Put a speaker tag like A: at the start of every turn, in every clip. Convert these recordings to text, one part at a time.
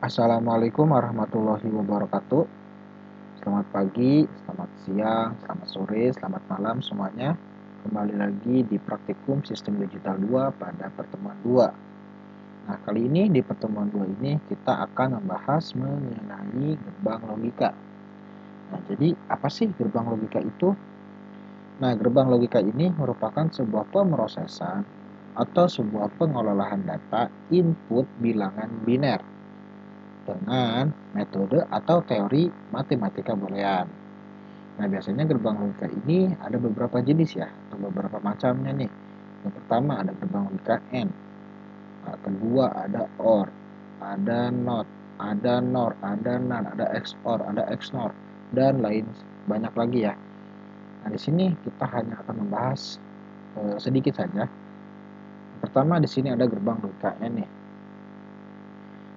A: Assalamualaikum warahmatullahi wabarakatuh. Selamat pagi, selamat siang, selamat sore, selamat malam semuanya. Kembali lagi di Praktikum Sistem Digital 2 pada pertemuan 2. Nah, kali ini di pertemuan 2 ini kita akan membahas mengenai gerbang logika. Nah, jadi apa sih gerbang logika itu? Nah, gerbang logika ini merupakan sebuah pemrosesan atau sebuah pengolahan data input bilangan biner dengan metode atau teori matematika boolean. Nah, biasanya gerbang logika ini ada beberapa jenis ya, atau beberapa macamnya nih. Yang pertama ada gerbang logika AND, nah, kedua ada OR, ada NOT, ada NOR, ada NAND, ada XOR, ada XNOR, dan lain banyak lagi ya. Nah, di sini kita hanya akan membahas sedikit saja. Pertama di sini ada gerbang logika AND nih.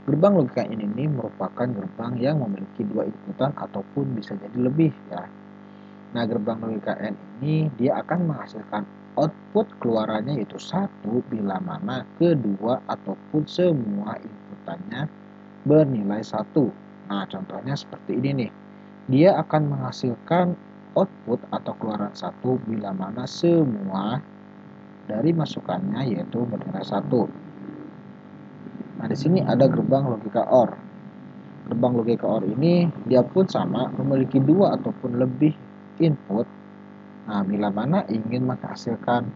A: Gerbang logika ini merupakan gerbang yang memiliki dua inputan ataupun bisa jadi lebih ya. Nah, gerbang logika AND ini dia akan menghasilkan output keluarannya yaitu satu bila mana kedua ataupun semua inputannya bernilai satu. Nah, contohnya seperti ini nih. Dia akan menghasilkan output atau keluaran satu bila mana semua dari masukannya yaitu bernilai satu. Nah, di sini ada gerbang logika OR. Gerbang logika OR ini dia pun sama memiliki dua ataupun lebih input. Nah, bila mana ingin menghasilkan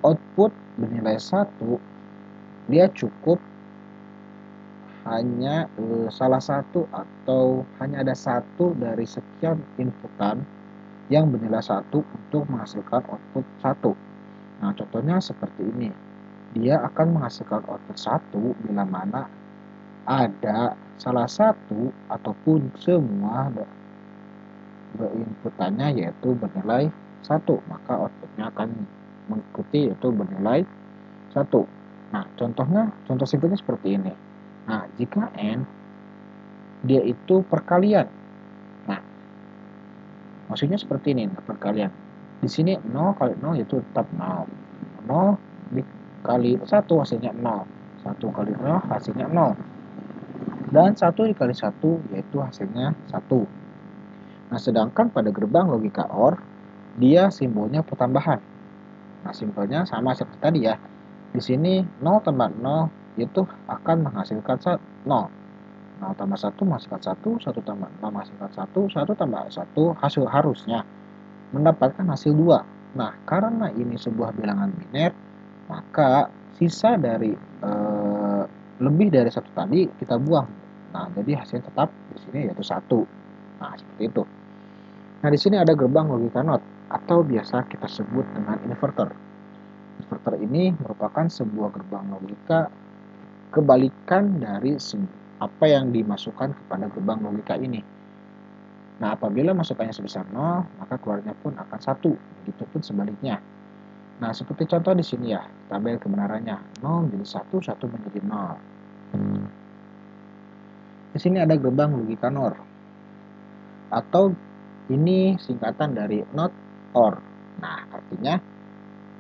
A: output bernilai satu, dia cukup hanya salah satu atau hanya ada satu dari sekian inputan yang bernilai satu untuk menghasilkan output satu. Nah, contohnya seperti ini. Dia akan menghasilkan output satu bila mana ada salah satu ataupun semua inputannya yaitu bernilai satu, maka outputnya akan mengikuti yaitu bernilai satu. Nah, contoh simpelnya seperti ini. Nah, jika N dia itu perkalian. Nah, maksudnya seperti ini, perkalian. Di sini 0 kali 0 yaitu tetap 0. 0 dikali 1 hasilnya 0. 1 kali 0 hasilnya 0. Dan 1 dikali 1 yaitu hasilnya 1. Nah, sedangkan pada gerbang logika OR, dia simbolnya pertambahan. Nah, simpelnya sama seperti tadi ya. Di sini 0 tambah 0 itu akan menghasilkan 0. 0 tambah 1 menghasilkan 1, 1 tambah 0 menghasilkan 1, 1 tambah 1 hasil harusnya mendapatkan hasil 2. Nah, karena ini sebuah bilangan biner, maka sisa dari lebih dari 1 tadi kita buang. Nah, jadi hasilnya tetap di sini yaitu 1. Nah, seperti itu. Nah, di sini ada gerbang logika NOT atau biasa kita sebut dengan inverter. Inverter ini merupakan sebuah gerbang logika kebalikan dari apa yang dimasukkan kepada gerbang logika ini. Nah, apabila masukannya sebesar 0, maka keluarnya pun akan 1. Begitupun sebaliknya. Nah, seperti contoh di sini ya, tabel kebenarannya 0 menjadi 1, 1 menjadi 0. Di sini ada gerbang logika NOR atau ini singkatan dari NOT OR. Nah, artinya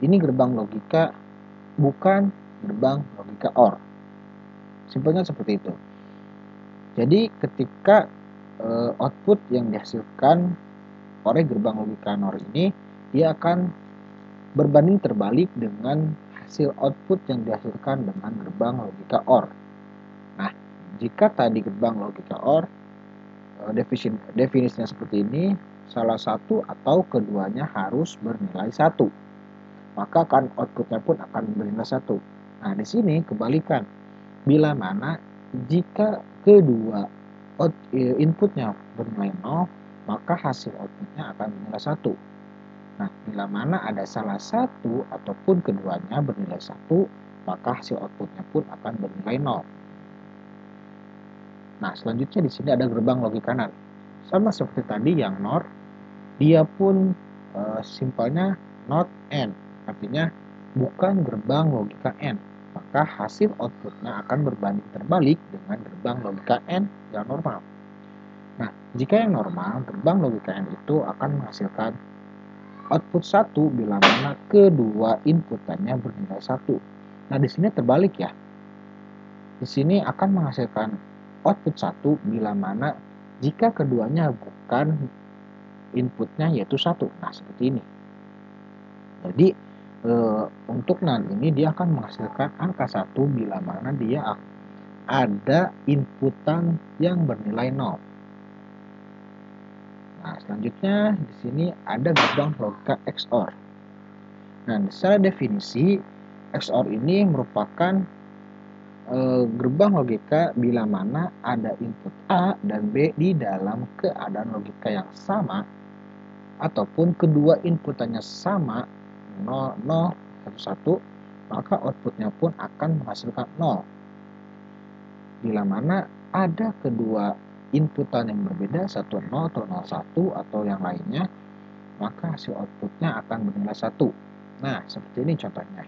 A: ini gerbang logika bukan gerbang logika OR. Simpelnya seperti itu. Jadi ketika output yang dihasilkan oleh gerbang logika NOR ini, dia akan berbanding terbalik dengan hasil output yang dihasilkan dengan gerbang logika OR. Nah, jika tadi gerbang logika OR definisinya seperti ini, salah satu atau keduanya harus bernilai 1. Maka kan outputnya pun akan bernilai 1. Nah, di sini kebalikan. Bila mana jika kedua inputnya bernilai 0, maka hasil outputnya akan bernilai 1. Nah, bila mana ada salah satu ataupun keduanya bernilai 1, maka hasil outputnya pun akan bernilai 0. Nah, selanjutnya di sini ada gerbang logika NAND. Sama seperti tadi yang NOR, dia pun simpelnya NOT AND. Artinya bukan gerbang logika AND. Maka hasil outputnya akan berbanding terbalik dengan gerbang logika AND yang normal. Nah, jika yang normal, gerbang logika AND itu akan menghasilkan output 1 bila mana kedua inputannya bernilai 1. Nah, di sini terbalik ya. Di sini akan menghasilkan output 1 bila mana jika keduanya bukan inputnya yaitu 1. Nah, seperti ini. Jadi untuk NAND ini dia akan menghasilkan angka 1 bila mana dia ada inputan yang bernilai 0. Nah, selanjutnya di sini ada gerbang logika XOR. Nah, secara definisi XOR ini merupakan gerbang logika bila mana ada input A dan B di dalam keadaan logika yang sama ataupun kedua inputannya sama 0, 0, 1, 1, maka outputnya pun akan menghasilkan 0. Bila mana ada kedua inputan yang berbeda, 1, 0 atau 0, 1 atau yang lainnya, maka hasil outputnya akan bernilai 1. Nah, seperti ini contohnya.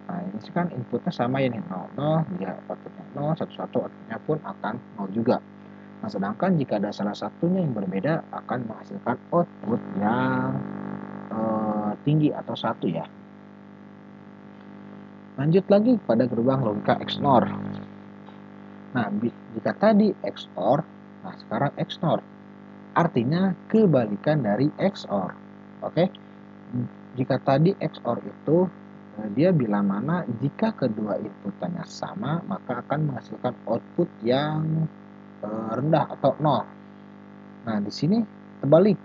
A: Nah, ini kan inputnya sama ya nih, 0, 0, dia outputnya 0, 1, 1, outputnya pun akan 0 juga. Nah, sedangkan jika ada salah satunya yang berbeda, akan menghasilkan output yang tinggi atau 1 ya. Lanjut lagi pada gerbang logika XNOR. Nah, jika tadi XOR, nah sekarang XNOR. Artinya kebalikan dari XOR. Oke? Jika tadi XOR itu dia bila mana jika kedua inputannya sama, maka akan menghasilkan output yang rendah atau 0. Nah, di sini terbalik.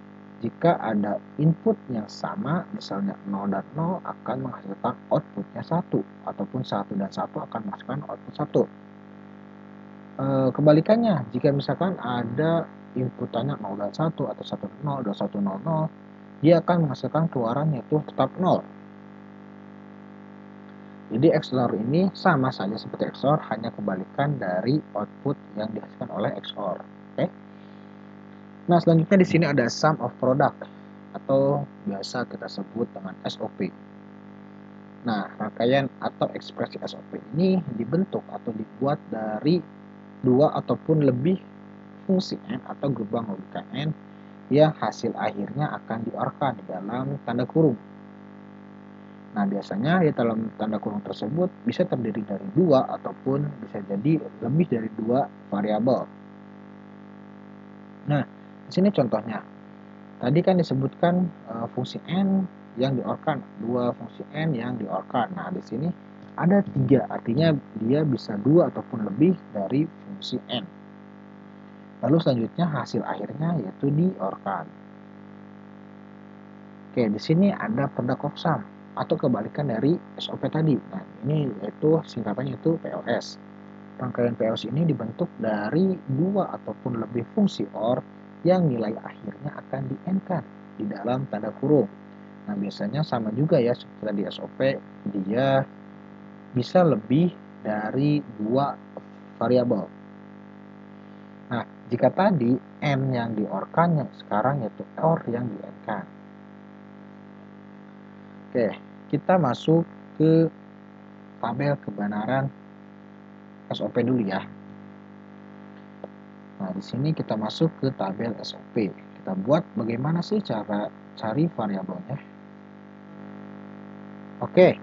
A: Jika ada input yang sama, misalnya 0 dan 0 akan menghasilkan outputnya 1, ataupun 1 dan 1 akan menghasilkan output 1. Kebalikannya, jika misalkan ada inputannya 0 dan 1 atau 1 dan 0, 2, 1, 0, 0, dia akan menghasilkan keluaran yaitu tetap 0. Jadi XOR ini sama saja seperti XOR, hanya kebalikan dari output yang dihasilkan oleh XOR. Oke? Nah, selanjutnya di sini ada sum of product atau biasa kita sebut dengan SOP. Nah, rangkaian atau ekspresi SOP ini dibentuk atau dibuat dari dua ataupun lebih fungsi N atau gerbang logika N yang hasil akhirnya akan diorkan di dalam tanda kurung. Nah, biasanya di dalam tanda kurung tersebut bisa terdiri dari dua ataupun bisa jadi lebih dari dua variabel. Nah, di sini contohnya. Tadi kan disebutkan fungsi N yang diorkan, dua fungsi N yang diorkan. Nah, di sini ada 3, artinya dia bisa 2 ataupun lebih dari fungsi N. Lalu selanjutnya hasil akhirnya yaitu diorkan. Oke, di sini ada product of sum atau kebalikan dari SOP tadi. Nah, ini yaitu singkatannya itu POS. Rangkaian POS ini dibentuk dari 2 ataupun lebih fungsi OR yang nilai akhirnya akan di-N-kan di dalam tanda kurung. Nah, biasanya sama juga ya seperti di SOP, dia bisa lebih dari 2 variabel. Nah, jika tadi N yang di-OR-kan, yang sekarang yaitu OR yang di-N-kan. Oke, kita masuk ke tabel kebenaran SOP dulu ya. Nah, di sini kita masuk ke tabel SOP. Kita buat bagaimana sih cara cari variabelnya. Oke,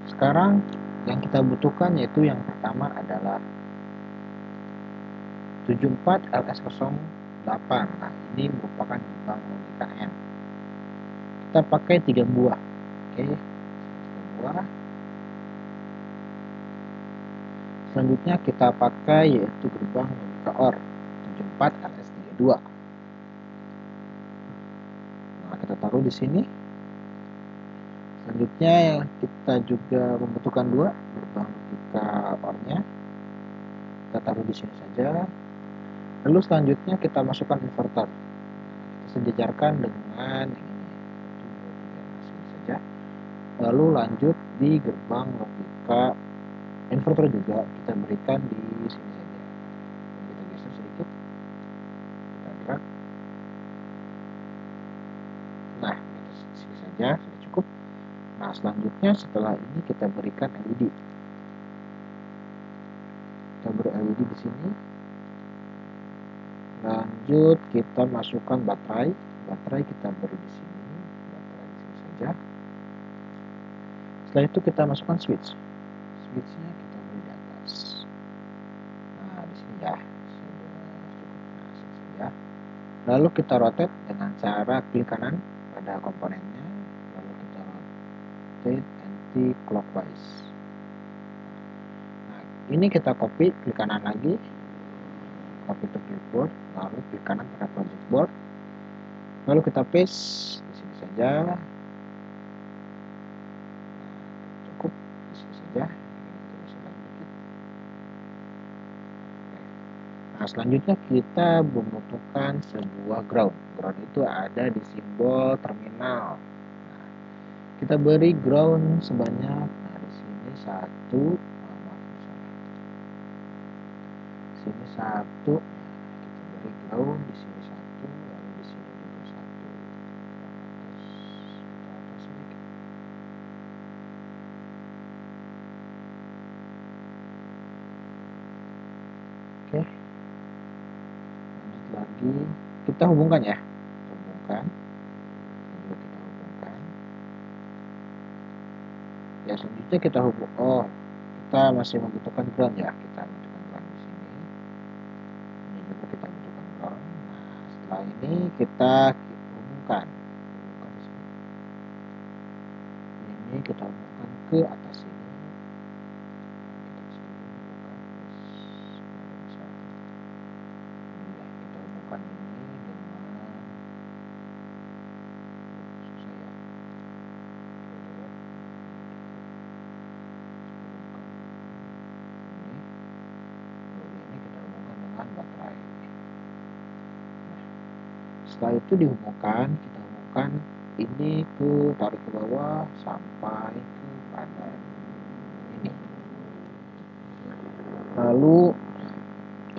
A: sekarang yang kita butuhkan yaitu yang pertama adalah 74 LS08. Nah, ini merupakan gerbang logika N. Kita pakai 3 buah. Oke, 3 buah. Selanjutnya kita pakai yaitu gerbang logika OR 74 LS32. Nah, kita taruh di sini. Selanjutnya kita juga membutuhkan 2 gerbang logika OR-nya. Kita taruh di sini saja. Lalu selanjutnya kita masukkan inverter. Kita sejajarkan dengan ini saja. Lalu lanjut di gerbang logika inverter juga kita berikan di sini saja. Kita geser sedikit. Kita drag. Nah, di sini saja sudah cukup. Nah, selanjutnya setelah ini kita berikan LED. Kita beri LED di sini. Lanjut kita masukkan baterai. Baterai kita beri di sini. Baterai di sini saja. Setelah itu kita masukkan switch. Switchnya kita beri di atas. Nah, di sini ya. ya. Lalu kita rotate dengan cara klik kanan pada komponennya, lalu kita rotate anti-clockwise. Nah, ini kita copy, klik kanan lagi, copy to clipboard, lalu klik kanan pada project board, lalu kita paste di sini saja. Cukup di sini saja. Nah, selanjutnya kita membutuhkan sebuah ground. Ground itu ada di simbol terminal. Nah, kita beri ground sebanyak, nah di sini satu, sini satu, kita beri ground di sini satu, lalu di sini juga satu. Kita atas sedikit. Oke. Lanjut lagi, kita hubungkan ya, hubungkan. Kita hubungkan. Ya selanjutnya kita hubung. Oh, kita masih membutuhkan ground ya. Kita membutuhkan ground di sini. Ini juga kita butuhkan ground. Nah, setelah ini kita hubungkan. Hubungkan di sini. Ini kita hubungkan ke atas sini. Kita hubungkan ini dengan susah ya. Ini kita hubungkan dengan baterai. Nah, setelah itu dihubungkan, kita hubungkan ini ke tarik ke bawah sampai ke pada ini. Lalu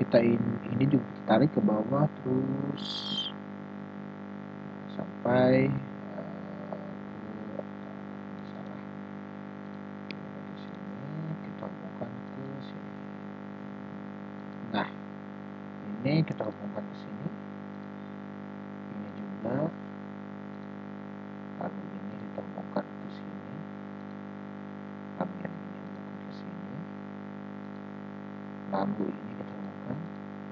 A: kita ini juga kita tarik ke bawah terus sampai di sini kita hubungkan ke sini. Nah, ini kita hubungkan ke sini. Ini juga. Lalu ini kita hubungkan ke sini. Lalu yang ini hubungkan ke sini. Lalu ini kita hubungkan.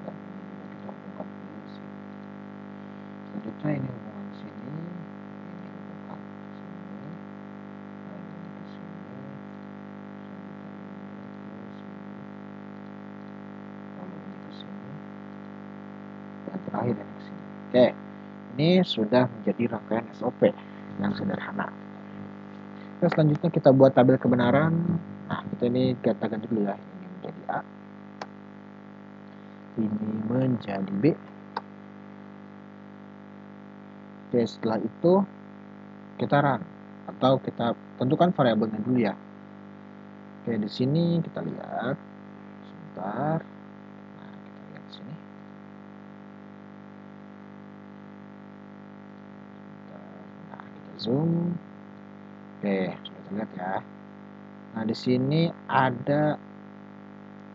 A: Dan ini juga kita hubungkan ke sini. Selanjutnya ini hubungan ke sini. Ini hubungkan ke sini. Lalu ini ke sini. Selanjutnya ini ke sini. Lalu ini ke sini. Dan terakhir ini ke sini. Oke. Ini sudah menjadi rangkaian SOP yang sederhana. Nah, selanjutnya kita buat tabel kebenaran. Nah, kita ini katakan dulu ya, ini menjadi A, ini menjadi B. Oke, setelah itu kita run atau kita tentukan variabelnya dulu ya. Oke, di sini kita lihat sebentar. Nah, kita lihat di sini. Nah, kita zoom. Oke, sudah terlihat ya. Nah, di sini ada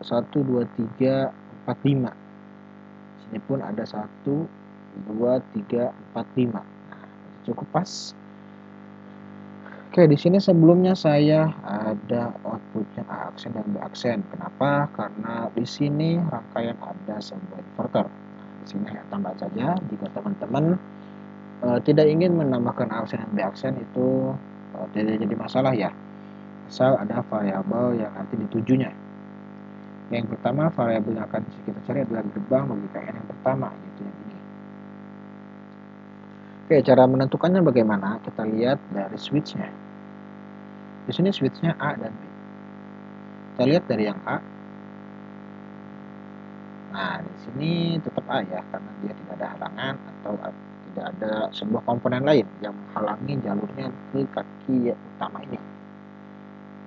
A: 1, 2, 3, 4, 5. Di sini pun ada 1, 2, 3, 4, 5. Nah, cukup pas. Oke, di sini sebelumnya saya ada outputnya A aksen dan B aksen. Kenapa? Karena di sini rangkaian ada sebuah inverter. Nah, di sini saya tambah saja. Jika teman-teman tidak ingin menambahkan A aksen dan B aksen itu tidak jadi masalah ya. Asal ada variabel yang nanti ditujunya. Yang pertama variabel yang akan kita cari adalah gerbang logika N yang pertama, yaitu yang ini. Oke, cara menentukannya bagaimana? Kita lihat dari switchnya. Di sini switchnya A dan B. Kita lihat dari yang A. Nah, di sini tetap A ya, karena dia tidak ada halangan atau tidak ada sebuah komponen lain yang menghalangi jalurnya ke kaki utama ini.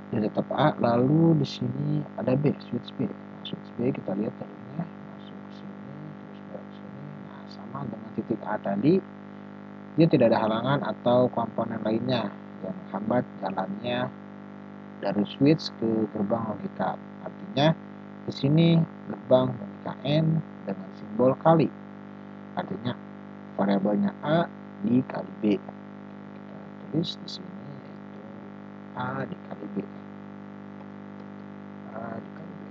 A: Dia tetap A, lalu di sini ada B, switch B. Nah, switch B kita lihat jalurnya masuk ke sini, terus ke sini. Nah, sama dengan titik A tadi, dia tidak ada halangan atau komponen lainnya yang menghambat jalannya dari switch ke gerbang logika. Artinya di sini gerbang logika N dengan simbol kali. Artinya variabelnya A dikali B. Kita tulis di sini yaitu A dikali B. A dikali B.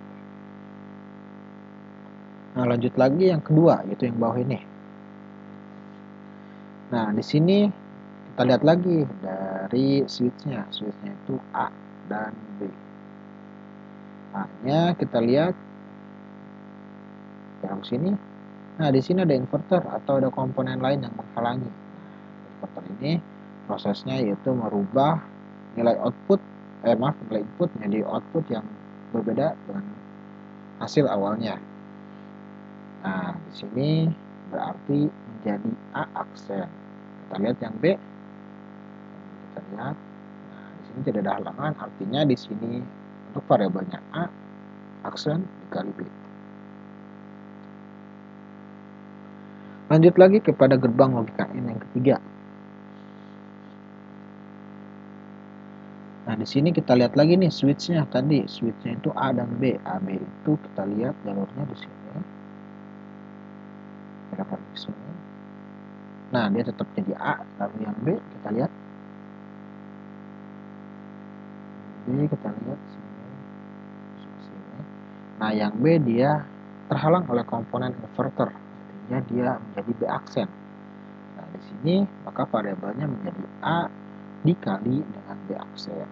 A: Nah, lanjut lagi yang kedua, yaitu yang bawah ini. Nah, di sini kita lihat lagi dari switch-nya. Switch-nya itu A dan B. A-nya kita lihat yang sini. Nah, di sini ada inverter atau ada komponen lain yang menghalangi. Nah, inverter ini prosesnya yaitu merubah nilai nilai input menjadi output yang berbeda dengan hasil awalnya. Nah, di sini berarti menjadi A aksen. Kita lihat yang B. Kita lihat. Nah, di sini tidak ada halangan, artinya di sini untuk variabelnya A aksen dikali B. Lanjut lagi kepada gerbang logika N yang ketiga. Nah, di sini kita lihat lagi nih switch-nya tadi. Switch-nya itu A dan B. AB itu kita lihat jalurnya di sini. Nah, dia tetap jadi A. Lalu yang B kita lihat. B kita lihat sini. Nah, yang B dia terhalang oleh komponen inverter. Artinya dia menjadi B aksen. Nah, di sini maka variabelnya menjadi A dikali dengan B aksen.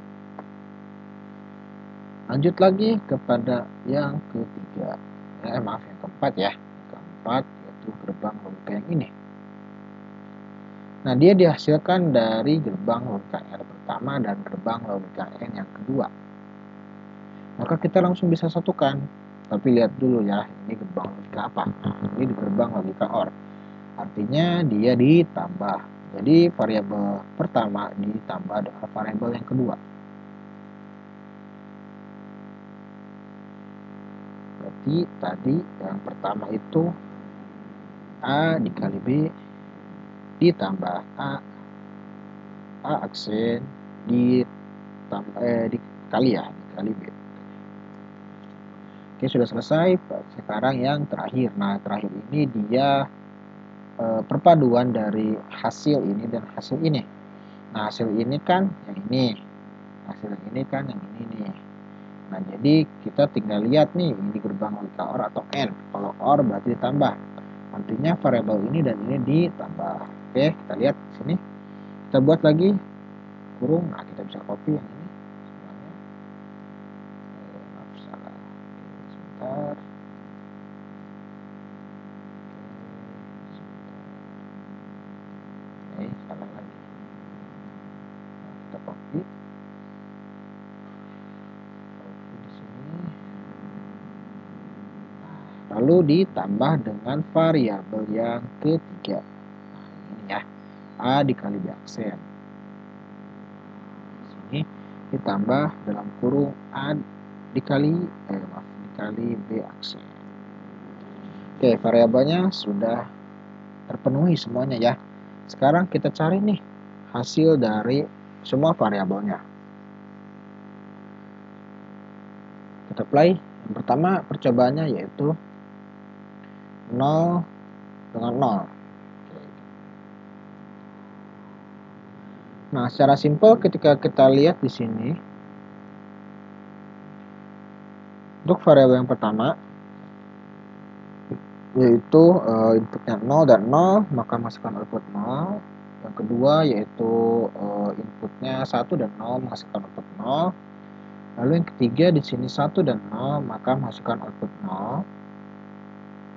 A: Lanjut lagi kepada yang ketiga. Maaf, yang keempat ya. Yang keempat yaitu gerbang logika yang ini. Nah, dia dihasilkan dari gerbang logika R pertama dan gerbang logika N yang kedua. Maka kita langsung bisa satukan. Tapi lihat dulu ya, ini gerbang logika apa? Ini di gerbang logika OR. Artinya dia ditambah. Jadi variabel pertama ditambah dengan variabel yang kedua. Berarti tadi yang pertama itu A dikali B ditambah A aksen dikali B. Oke, sudah selesai. Sekarang yang terakhir. Nah, terakhir ini dia perpaduan dari hasil ini dan hasil ini. Nah, hasil ini kan yang ini. Hasil ini kan yang ini nih. Nah, jadi kita tinggal lihat nih, ini gerbang logika OR atau N. Kalau OR berarti ditambah. Artinya variabel ini dan ini ditambah. Oke, kita lihat di sini. Kita buat lagi kurung. Nah, kita bisa copy yang ini semuanya. Maaf, salah. Sebentar. Salah lagi. Nah, kita copy. Di sini. Lalu ditambah dengan variabel yang ketiga. Nah, ini ya. A dikali B aksen. Di sini ditambah dalam kurung A dikali B aksen. Oke, variabelnya sudah terpenuhi semuanya ya. Sekarang kita cari nih hasil dari semua variabelnya. Kita play. Yang pertama percobaannya yaitu 0 dengan 0. Nah, secara simpel ketika kita lihat di sini, untuk variabel yang pertama yaitu inputnya 0 dan 0, maka masukkan output 0. Yang kedua yaitu inputnya 1 dan 0, menghasilkan output 0. Lalu yang ketiga di sini 1 dan 0, maka masukkan output 0.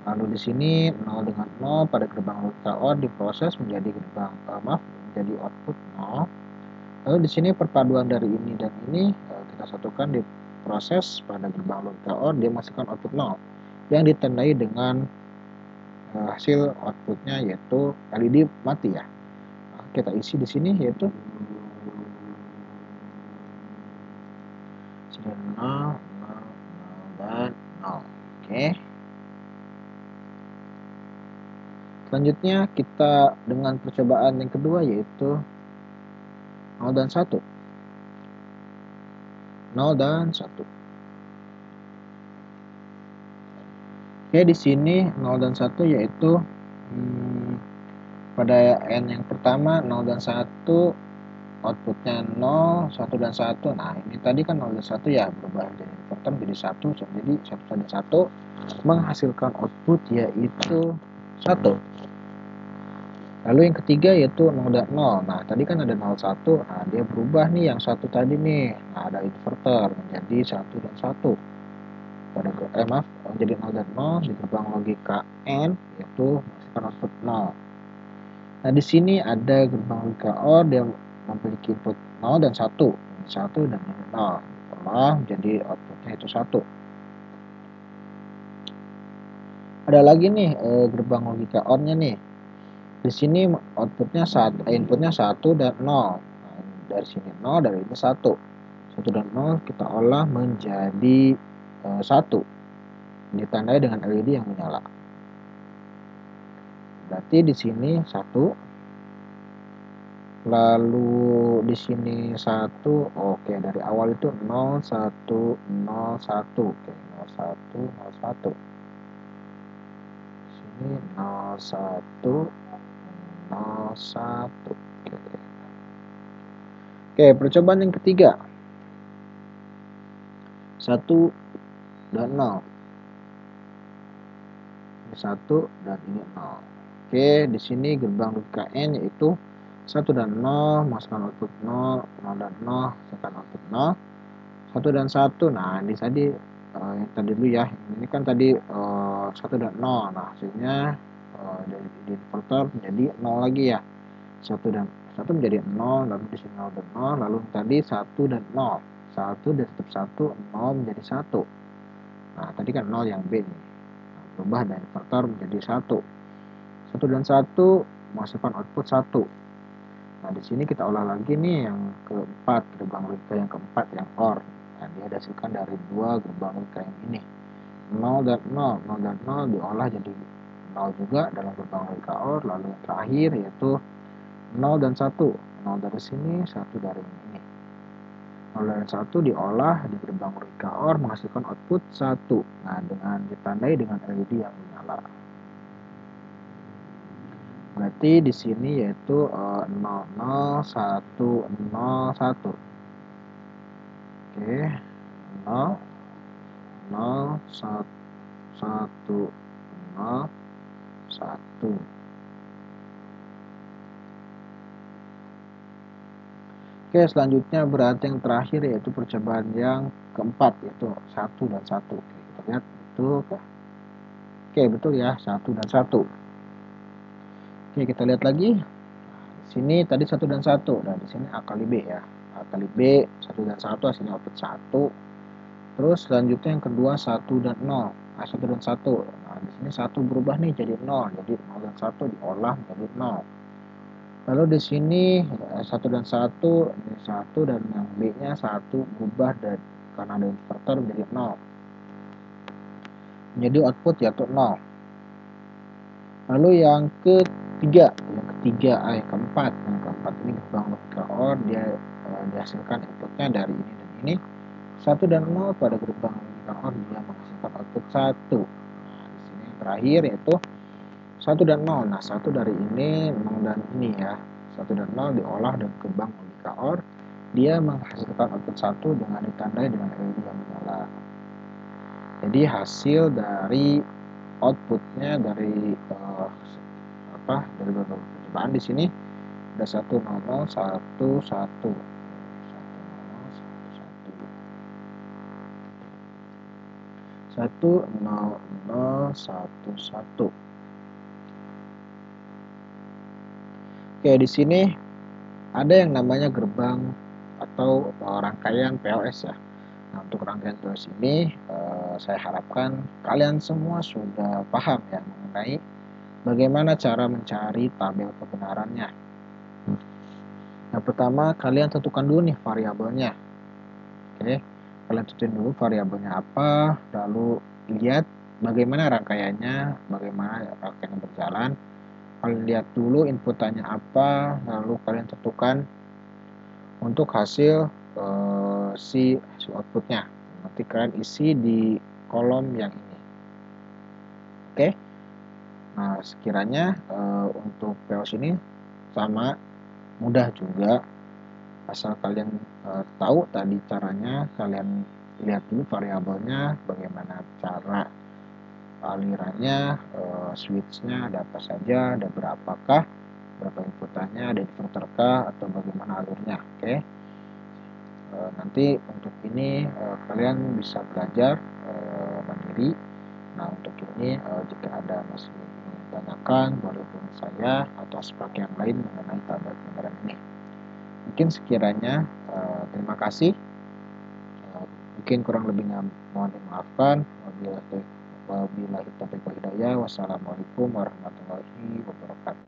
A: Lalu di sini 0 dengan 0 pada gerbang logika OR diproses menjadi menjadi output 0. Lalu di sini perpaduan dari ini dan ini kita satukan diproses pada gerbang logika OR, dia masukkan output 0 yang ditandai dengan hasil outputnya yaitu LED mati ya. Nah, kita isi di sini yaitu 0, 0, 0 dan 0. Oke. Selanjutnya kita dengan percobaan yang kedua yaitu 0 dan 1. 0 dan 1. Oke, di sini 0 dan 1 yaitu pada N yang pertama 0 dan 1 outputnya 0, 1 dan 1. Nah, ini tadi kan 0 dan 1 ya, berubah dari inverter menjadi 1. Jadi 1 dan 1 menghasilkan output yaitu 1. Lalu yang ketiga yaitu 0 dan 0. Nah, tadi kan ada 0, 1. Nah, dia berubah nih yang 1 tadi nih. Nah, ada inverter menjadi 1 dan 1. Menjadi 0 dan 0 di gerbang logika N yaitu menghasilkan output 0. Nah, di sini ada gerbang logika OR yang memiliki input 0 dan 1. Ini 1 dan ini 0. Diolah menjadi outputnya itu 1. Ada lagi nih gerbang logika OR-nya nih. Di sini outputnya inputnya 1 dan 0. Nah, dari sini 0, dari ini 1. 1 dan 0 kita olah menjadi 1. Ditandai dengan LED yang menyala. Berarti di sini 1. Lalu di sini 1. Oke, dari awal itu 0, 1, 0, 1. Oke, 0, 1, 0, 1. Sini 0, 1, 0, 1. Oke, percobaan yang ketiga. 1 dan 0. Ini 1 dan ini 0. Oke, di sini gerbang logika N yaitu 1 dan 0 menghasilkan output 0, 0 dan 0 menghasilkan output 0, 1 dan 1. Nah, ini tadi yang tadi dulu ya. Ini kan tadi 1 dan 0. Nah, hasilnya dari inverter menjadi 0 lagi ya. 1 dan 1 menjadi 0, lalu di sini 0 dan 0, lalu tadi 1 dan 0. 1 dan tetap 1, 0 menjadi 1. Nah, tadi kan 0 yang B nih. Nah, berubah dari inverter menjadi 1. 1 dan 1 menghasilkan output 1. Nah, di sini kita olah lagi nih yang keempat, gerbang logika yang keempat, yang OR. Nah, dia dihasilkan dari dua gerbang logika yang ini. 0 dan 0, 0 dan 0 diolah jadi 0 juga dalam gerbang logika OR. Lalu yang terakhir yaitu 0 dan 1. 0 dari sini, 1 dari ini. 0 dan 1 diolah di gerbang logika OR menghasilkan output 1. Nah, dengan ditandai dengan LED yang menyala. Berarti di sini yaitu 00, 1, 0, 1. Oke, 0, 0, 1, 0, 1. Oke, selanjutnya berarti yang terakhir yaitu percobaan yang keempat yaitu 1 dan 1. Oke, kita lihat betul. Oke, betul ya, 1 dan 1. Oke, kita lihat lagi. Di sini tadi 1 dan 1. Dan di sini A kali B ya. A kali B, 1 dan 1 hasilnya output 1. Terus selanjutnya yang kedua 1 dan 0. Nah, 1 dan 1. Nah, di sini 1 berubah nih jadi 0. Jadi 0 dan 1 diolah menjadi 0. Lalu di sini 1 dan 1, ini 1 dan yang B-nya 1 berubah dari karena ada inverter menjadi 0. Menjadi output yaitu 0. Lalu yang ketiga, yang keempat ini gerbang logika OR, dia dihasilkan inputnya dari ini dan ini. 1 dan 0 pada gerbang logika OR dia menghasilkan output 1. Nah, di sini yang terakhir yaitu 1 dan 0. Nah, 1 dari ini, 0 dan ini ya. 1 dan 0 diolah dan gerbang logika OR, dia menghasilkan output 1 dengan ditandai dengan LED yang menyala. Jadi hasil dari outputnya dari dari beberapa percobaan di sini ada 1 0 0 1 1 1 0 0 1 1. Oke, di sini ada yang namanya gerbang atau rangkaian PLS ya. Nah, untuk rangkaian PLS ini saya harapkan kalian semua sudah paham ya mengenai bagaimana cara mencari tabel kebenarannya. Yang pertama, kalian tentukan dulu nih variabelnya. Oke, kalian tentuin dulu variabelnya apa, lalu lihat bagaimana rangkaiannya, bagaimana rangkaiannya berjalan. Kalian lihat dulu inputannya apa, lalu kalian tentukan untuk hasil hasil outputnya. Nanti kalian isi di kolom yang ini. Oke. Nah, sekiranya untuk POS ini sama mudah juga. Asal kalian tahu tadi caranya, kalian lihat dulu variabelnya, bagaimana cara alirannya, switch-nya ada apa saja, ada berapakah, berapa inputannya, ada inverterkah, atau bagaimana alurnya. Oke. Nanti untuk ini kalian bisa belajar mandiri. Nah, untuk ini jika ada masih ingin tanyakan, boleh hubungi saya atau Aspak yang lain mengenai tabel pembayaran ini. Mungkin sekiranya terima kasih. Mungkin kurang lebihnya mohon dimaafkan. Wabillahi taufiq wal hidayah. Wassalamualaikum warahmatullahi wabarakatuh.